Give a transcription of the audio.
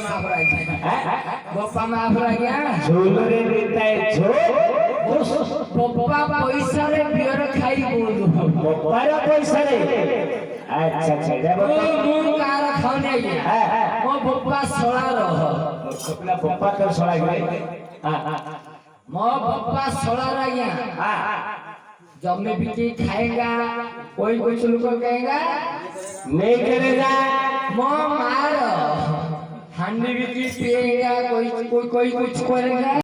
माफ रह गया बप्पा माफ रह गया झोल रे देता है झो बप्पा पैसा रे बियर खाई बोल बप्पा रे पैसा रे अच्छा जब मुंह कार खाने गया वो बप्पा सोला रह अपना बप्पा तो सोला गए मो बप्पा सोला रह गया जब मैं बिकी खाएगा कोई कुछ लोग कहेगा नहीं करेगा मो मार हांडी बिकी पिएगा कोई कुछ करेगा।